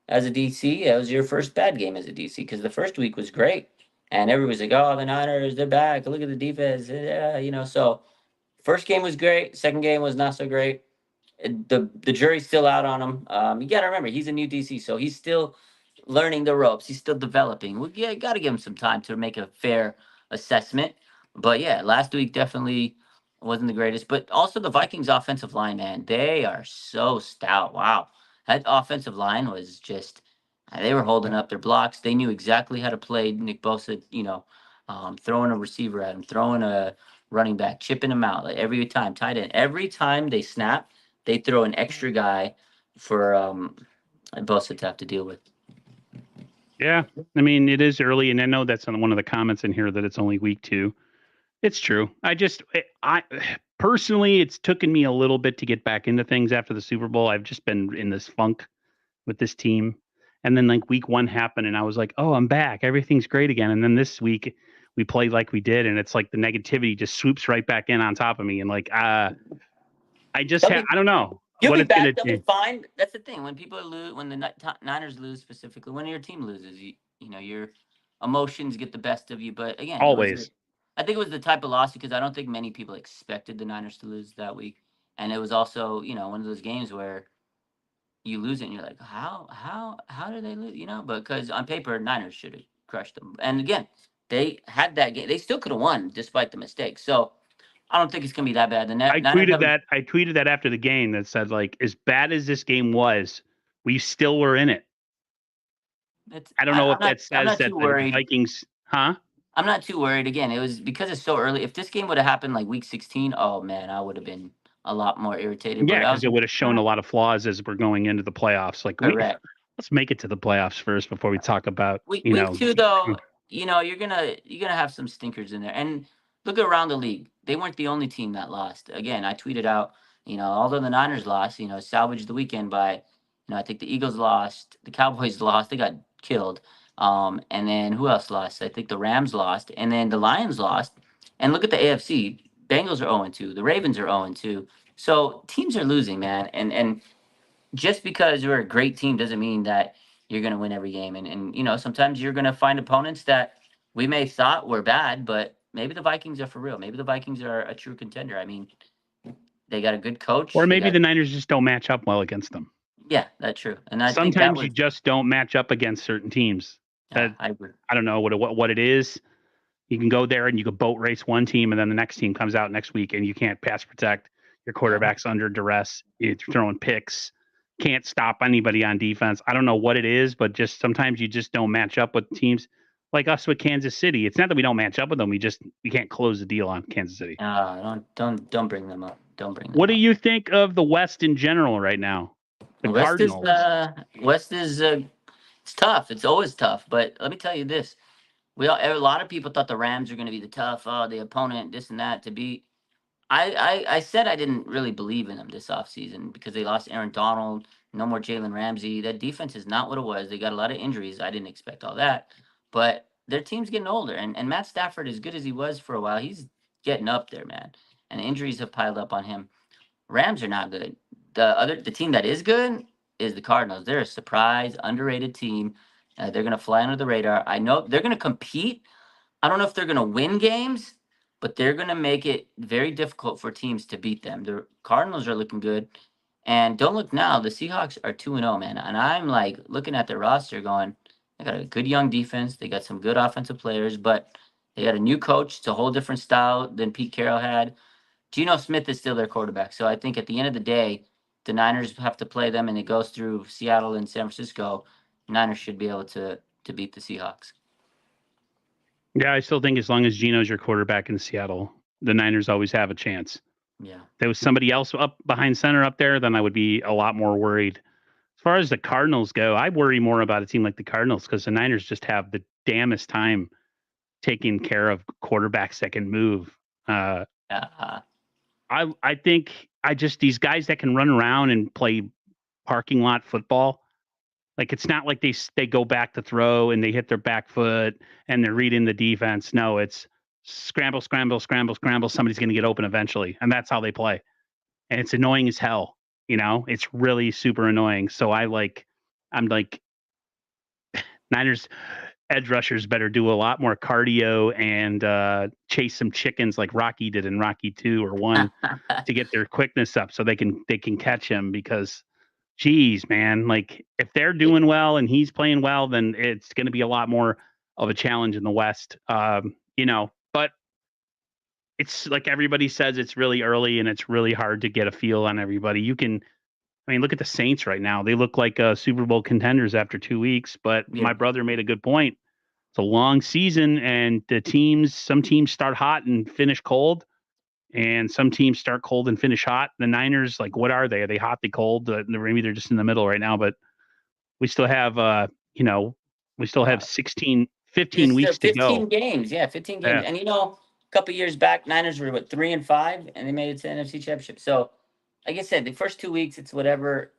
Speaker 2: as a DC. That was your first bad game as a DC because the first week was great. And everybody's like, oh, the Niners, they're back. Look at the defense. Yeah. So first game was great. Second game was not so great. The jury's still out on him. You got to remember he's a new DC, so he's still learning the ropes. He's still developing. We got to give him some time to make a fair assessment. But yeah, last week definitely wasn't the greatest. But also the Vikings offensive line, man, they are so stout. Wow, that offensive line was just they were holding up their blocks. They knew exactly how to play Nick Bosa. Throwing a receiver at him, throwing a running back, chipping him out like every time, tight end. Every time they snap, they throw an extra guy for Bosa to have to deal with.
Speaker 1: Yeah, I mean it is early, and I know that's on one of the comments in here that it's only week 2. It's true. I personally, it's taken me a little bit to get back into things after the Super Bowl. I've just been in this funk with this team. And then like week 1 happened and I was like, "Oh, I'm back. Everything's great again." And then this week we played like we did and it's like the negativity just swoops right back in on top of me and like I don't know
Speaker 2: You'll
Speaker 1: what
Speaker 2: be
Speaker 1: it's going
Speaker 2: back.
Speaker 1: to
Speaker 2: They'll
Speaker 1: do.
Speaker 2: be fine. That's the thing. When people lose, when the Niners lose specifically, when your team loses, your emotions get the best of you. But again,
Speaker 1: Always.
Speaker 2: I think it was the type of loss because I don't think many people expected the Niners to lose that week, and it was also one of those games where you lose it and you're like, how did they lose? But because on paper, Niners should have crushed them. And again, they had that game. They still could have won despite the mistakes. So I don't think it's gonna be that bad. The Niners haven't.
Speaker 1: I tweeted that after the game that said like as bad as this game was, we still were in it. I don't know if that
Speaker 2: I'm
Speaker 1: says
Speaker 2: not
Speaker 1: that
Speaker 2: too
Speaker 1: the
Speaker 2: worried.
Speaker 1: Vikings, huh?
Speaker 2: I'm not too worried. Again, it was because it's so early. If this game would have happened like week 16, oh man, I would have been a lot more irritated. But
Speaker 1: Yeah,
Speaker 2: I
Speaker 1: because
Speaker 2: was
Speaker 1: it would have shown a lot of flaws as we're going into the playoffs. Like
Speaker 2: correct.
Speaker 1: let's make it to the playoffs first before we talk about,
Speaker 2: Week two though, you're gonna have some stinkers in there. And look around the league. They weren't the only team that lost. Again, I tweeted out, although the Niners lost, salvaged the weekend by, I think the Eagles lost, the Cowboys lost, they got killed. And then who else lost? I think the Rams lost, and then the Lions lost. And look at the AFC. Bengals are 0-2. The Ravens are 0-2. So teams are losing, man. And just because you're a great team doesn't mean that you're going to win every game. And sometimes you're going to find opponents that we may thought were bad, but maybe the Vikings are for real. Maybe the Vikings are a true contender. I mean, they got a good
Speaker 1: or
Speaker 2: coach. They
Speaker 1: maybe
Speaker 2: got
Speaker 1: the Niners just don't match up well against them.
Speaker 2: yeah, that's true. And I think that
Speaker 1: Sometimes you
Speaker 2: was
Speaker 1: just don't match up against certain teams.
Speaker 2: yeah,
Speaker 1: That
Speaker 2: I agree.
Speaker 1: I don't know what it is. You can go there and you can boat race one team, and then the next team comes out next week, and you can't pass protect. Your
Speaker 2: Yeah.
Speaker 1: quarterback's under duress. You're throwing picks. Can't stop anybody on defense. I don't know what it is, but just sometimes you just don't match up with teams. like us with Kansas City. It's not that we don't match up with them. We can't close the deal on Kansas City.
Speaker 2: Don't bring them up. Don't bring them
Speaker 1: What do
Speaker 2: up.
Speaker 1: you think of the West in general right now? The Cardinals.
Speaker 2: West is it's tough. It's always tough. But let me tell you this: a lot of people thought the Rams were going to be the tough, the opponent, this and that to beat. I said I didn't really believe in them this offseason because they lost Aaron Donald, no more Jalen Ramsey. That defense is not what it was. They got a lot of injuries. I didn't expect all that. But their team's getting older. And Matt Stafford, as good as he was for a while, he's getting up there, man. And injuries have piled up on him. Rams are not good. The team that is good is the Cardinals. They're a surprise, underrated team. They're gonna fly under the radar. I know they're gonna compete. I don't know if they're gonna win games, but they're gonna make it very difficult for teams to beat them. The Cardinals are looking good. And don't look now, the Seahawks are 2-0, man. And I'm like looking at their roster going, they got a good young defense, they got some good offensive players, but they got a new coach. It's a whole different style than Pete Carroll had. Geno Smith is still their quarterback. So I think at the end of the day, the Niners have to play them and it goes through Seattle and San Francisco. Niners should be able to beat the Seahawks.
Speaker 1: Yeah, I still think as long as Geno's your quarterback in Seattle, the Niners always have a chance.
Speaker 2: Yeah.
Speaker 1: If there was somebody else up behind center up there, then I would be a lot more worried. As far as the Cardinals go, I worry more about a team like the Cardinals because the Niners just have the damnest time taking care of quarterbacks that can move. I think these guys that can run around and play parking lot football. Like it's not like they go back to throw and they hit their back foot and they're reading the defense. No, it's scramble, scramble, scramble, scramble. Somebody's going to get open eventually, and that's how they play. And it's annoying as hell. It's really super annoying. So I'm like, Niners edge rushers better do a lot more cardio and chase some chickens like Rocky did in Rocky 2 or 1 to get their quickness up so they can catch him because geez, man, like if they're doing well and he's playing well, then it's going to be a lot more of a challenge in the West. But it's like everybody says it's really early and it's really hard to get a feel on everybody. Look at the Saints right now. They look like Super Bowl contenders after 2 weeks, but my brother made a good point. It's a long season and some teams start hot and finish cold. And some teams start cold and finish hot. The Niners, like, what are they? Are they hot? They cold? Maybe they're just in the middle right now. But we still have, 15 weeks to go.
Speaker 2: 15 games, yeah, 15 games. Yeah. And a couple years back, Niners were 3-5, and they made it to the NFC Championship. So, like I said, the first 2 weeks, it's whatever.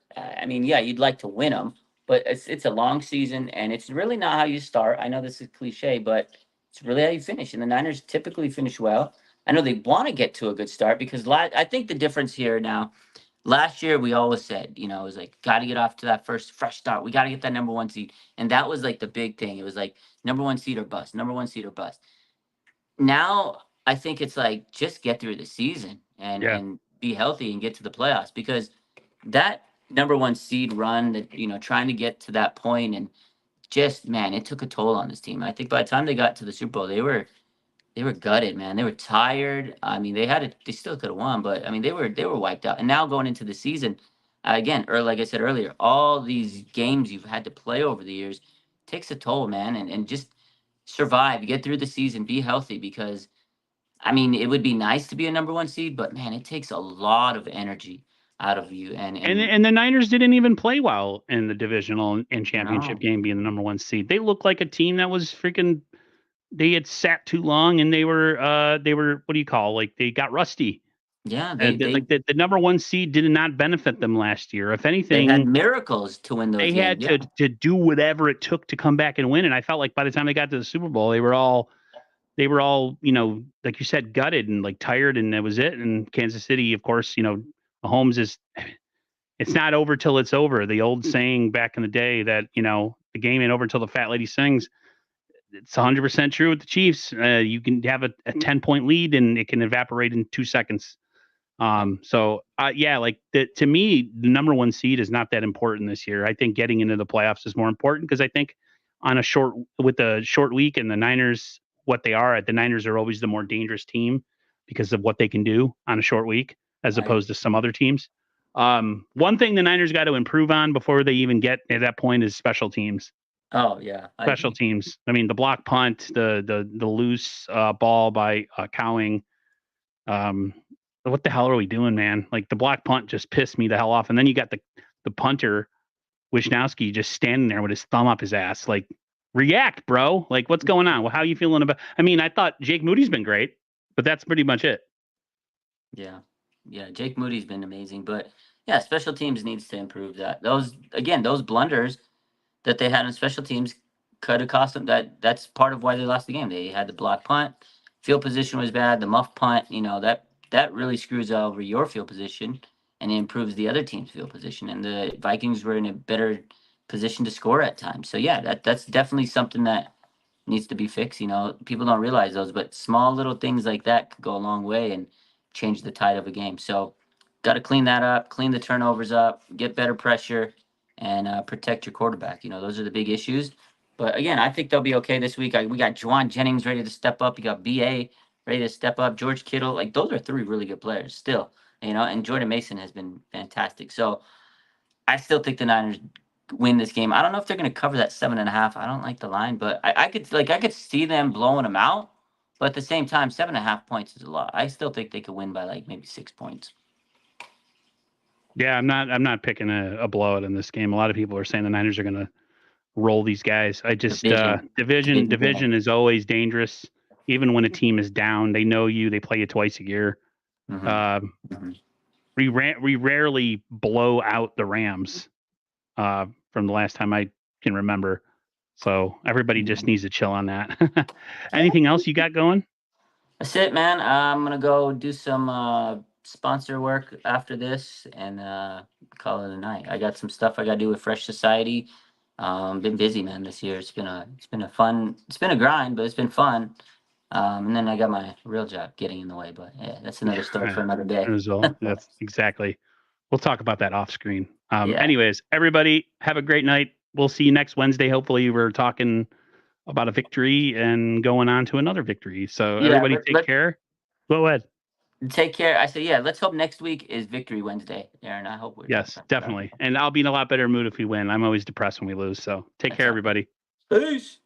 Speaker 2: You'd like to win them, but it's a long season, and it's really not how you start. I know this is cliche, but it's really how you finish. And the Niners typically finish well. I know they want to get to a good start because I think the difference here now, last year we always said, it was like, got to get off to that first fresh start. We got to get that number 1 seed. And that was like the big thing. It was like number 1 seed or bust, number 1 seed or bust. Now I think it's like, just get through the season and be healthy and get to the playoffs because that number 1 seed run that, trying to get to that point and just, man, it took a toll on this team. I think by the time they got to the Super Bowl, they were gutted, man. They were tired. They still could have won, but they were wiped out. And now going into the season, again, like I said earlier, all these games you've had to play over the years takes a toll, man. And just survive, get through the season, be healthy because, it would be nice to be a number 1 seed, but man, it takes a lot of energy out of you.
Speaker 1: And the Niners didn't even play well in the divisional and championship game, being the number 1 seed. They looked like a team that was freaking. They had sat too long and they were what do you call, like they got rusty.
Speaker 2: Yeah,
Speaker 1: the number 1 seed did not benefit them last year. If anything,
Speaker 2: they had miracles to win those
Speaker 1: they
Speaker 2: games.
Speaker 1: had to do whatever it took to come back and win. And I felt like by the time they got to the Super Bowl, they were all, like you said, gutted and like tired, and that was it. And Kansas City, of course, Mahomes it's not over till it's over. The old saying back in the day that, the game ain't over until the fat lady sings. It's 100% true with the Chiefs. You can have a 10-point lead and it can evaporate in 2 seconds. To me, the number 1 seed is not that important this year. I think getting into the playoffs is more important because I think with a short week and the Niners, what they are, the Niners are always the more dangerous team because of what they can do on a short week as opposed to some other teams. One thing the Niners got to improve on before they even get at that point is special teams.
Speaker 2: Oh yeah, I
Speaker 1: Special
Speaker 2: agree.
Speaker 1: teams. I mean, the block punt, the loose ball by Cowing. Um, what the hell are we doing, man? Like the block punt just pissed me the hell off. And then you got the punter Wisnowski just standing there with his thumb up his ass. Like, react, bro. Like, what's going on? Well, how are you feeling about? I mean, I thought Jake Moody's been great, but that's pretty much it.
Speaker 2: Yeah. Yeah, Jake Moody's been amazing, but yeah, special teams needs to improve that. Those again, those blunders that they had in special teams could have cost them that's part of why they lost the game. They had the block punt, field position was bad, the muff punt, that really screws over your field position and it improves the other team's field position. And the Vikings were in a better position to score at times. So yeah, that's definitely something that needs to be fixed. People don't realize those, but small little things like that could go a long way and change the tide of a game. So, got to clean that up, clean the turnovers up, get better pressure, and protect your quarterback. Those are the big issues. But again, I think they'll be okay this week. We got Juwan Jennings ready to step up. You got BA ready to step up. George Kittle, like those are three really good players still. And Jordan Mason has been fantastic. So I still think the Niners win this game. I don't know if they're going to cover that 7.5. I don't like the line, but I could see them blowing them out. But at the same time, 7.5 points is a lot. I still think they could win by like maybe 6 points.
Speaker 1: Yeah, I'm not picking a blowout in this game. A lot of people are saying the Niners are going to roll these guys. I just
Speaker 2: Division
Speaker 1: division is always dangerous. Even when a team is down, they know you. They play you twice a year.
Speaker 2: hmm
Speaker 1: Um,
Speaker 2: hmm
Speaker 1: we rarely blow out the Rams from the last time I can remember. So everybody just needs to chill on that. Anything else you got going?
Speaker 2: That's it, man. I'm gonna go do some sponsor work after this and call it a night. I got some stuff I gotta do with Fresh Society. Been busy, man, this year. It's been a grind, but it's been fun. And then I got my real job getting in the way, but yeah, that's another story for another day.
Speaker 1: As well. That's exactly. We'll talk about that off screen.
Speaker 2: Yeah.
Speaker 1: Anyways, everybody have a great night. We'll see you next Wednesday. Hopefully, we're talking about a victory and going on to another victory. So
Speaker 2: Yeah,
Speaker 1: everybody take care. Go ahead.
Speaker 2: take care. I said, yeah, let's hope next week is Victory Wednesday, Aaron. I hope we're
Speaker 1: Yes,
Speaker 2: talking about
Speaker 1: definitely. And I'll be in a lot better mood if we win. I'm always depressed when we lose. So take
Speaker 2: that's
Speaker 1: care,
Speaker 2: all.
Speaker 1: everybody.
Speaker 2: Peace.